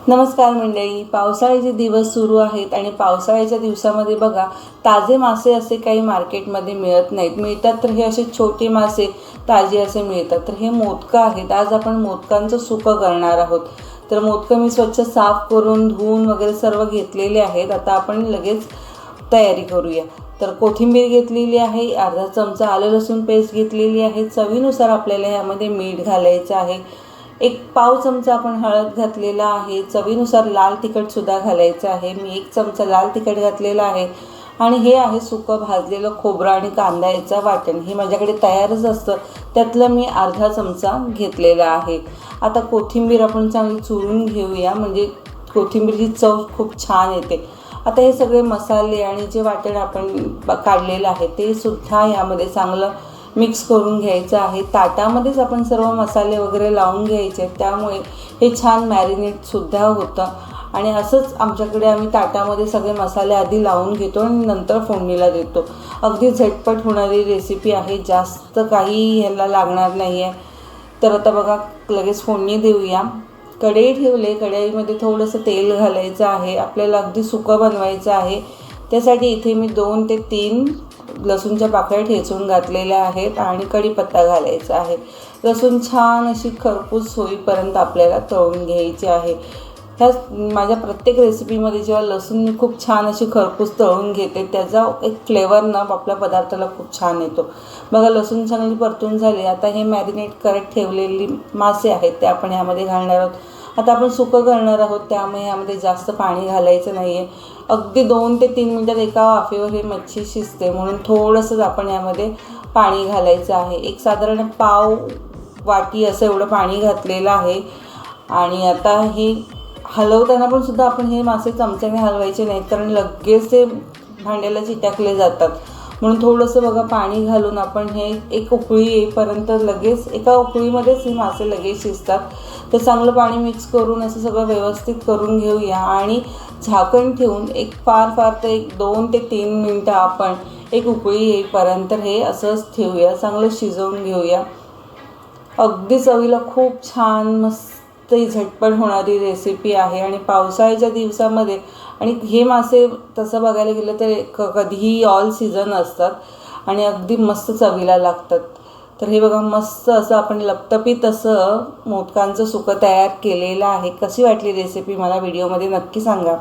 नमस्कार मंडळी, पावसाळ्याचे दिवस सुरू आहेत आणि पावसाळ्याच्या दिवसामध्ये बघा ताजे मासे असे काही मार्केटमध्ये मिळत नाहीत. मिळतात तर हे असे छोटे मासे ताजे असे मिळतात. तर हे मोदकं आहेत. आज आपण मोदकांचं सुकं करणार आहोत. तर मोदकं मी स्वच्छ साफ करून धुवून वगैरे सर्व घेतलेले आहेत. आता आपण लगेच तयारी करूया. तर कोथिंबीर घेतलेली आहे, अर्धा चमचा आलं लसूण पेस्ट घेतलेली आहे, चवीनुसार आपल्याला यामध्ये मीठ घालायचं आहे, एक पाव चमचा आपण हळद घातलेला आहे, चवीनुसार लाल तिखटसुद्धा घालायचं आहे. मी 1 चमचा लाल तिखट घातलेला आहे आणि हे आहे सुकं भाजलेलं खोबरं आणि कांदा याचं वाटण. हे माझ्याकडे तयारच असतं, त्यातलं मी अर्धा चमचा घेतलेला आहे. आता कोथिंबीर आपण चांगली चुरून घेऊया, म्हणजे कोथिंबीरची चव खूप छान येते. आता हे सगळे मसाले आणि जे वाटण आपण काढलेलं आहे ते सुद्धा यामध्ये चांगलं मिक्स करून घ्यायचं आहे. ताटामध्येच आपण सर्व मसाले वगैरे लावून घ्यायचे, त्यामुळे हे छान मॅरिनेटसुद्धा होतं. आणि असंच आम्ही ताटामध्ये सगळे मसाले आधी लावून घेतो आणि नंतर फोडणीला देतो. अगदी झटपट होणारी रेसिपी आहे, जास्त काही ह्याला लागणार नाही आहे. तर आता बघा लगेच फोडणी देऊया. कढई ठेवले, कढईमध्ये थोडंसं तेल घालायचं आहे. आपल्याला अगदी सुकं बनवायचं आहे, त्यासाठी इथे मी 2 ते 3 लसूणच्या पाकळ्या ठेचून घातलेल्या आहेत आणि कढीपत्ता घालायचा आहे. लसूण छान अशी खरपूस होईपर्यंत आपल्याला तळून घ्यायची आहे. ह्या माझ्या प्रत्येक रेसिपीमध्ये जेव्हा लसूण मी खूप छान अशी खरपूस तळून घेते, त्याचा एक फ्लेवर ना आपल्या पदार्थाला खूप छान येतो. बघा लसूण चांगली परतून झाली. आता हे मॅरिनेट करत ठेवलेली मासे आहेत ते आपण यामध्ये घालणार आहोत. आता आपण सुकं करणार आहोत, त्यामुळे यामध्ये जास्त पाणी घालायचं नाही आहे. अगदी 2 ते 3 मिनटात एका वाफेवर हे मच्छी शिजते, म्हणून थोडंसंच आपण यामध्ये पाणी घालायचं आहे. एक साधारण पाव वाटी असं एवढं पाणी घातलेलं आहे. आणि आता हे हलवताना पण सुद्धा आपण हे मासे चमच्याने हलवायचे नाहीत, कारण लगेच ते भांड्याला चिटकले जातात. म्हणून थोडंसं बघा पाणी घालून आपण हे एक उकळी येईपर्यंत लगेच एका उकळीमध्येच हे मासे लगेच शिजतात. तर चांगलं पाणी मिक्स करून असं सगळं व्यवस्थित करून घेऊया आणि झाकण ठेवून एक फार तर 2 ते 3 मिनटं आपण एक उकळी येईपर्यंत हे असंच ठेवूया, चांगलं शिजवून घेऊया. अगदी चवीला खूप छान मस्त झटपट होणारी रेसिपी आहे आणि पावसाळ्याच्या दिवसामध्ये. आणि हे मासे तसं बघायला गेलं तर कधीही ऑल सीझन असतात आणि अगदी मस्त चवीला लागतात. तर हे बघा मस्त असं आपण लपतपीत असं मोदकांचं सुकं तयार केलेलं आहे. कशी वाटली रेसिपी मला व्हिडिओमध्ये नक्की सांगा.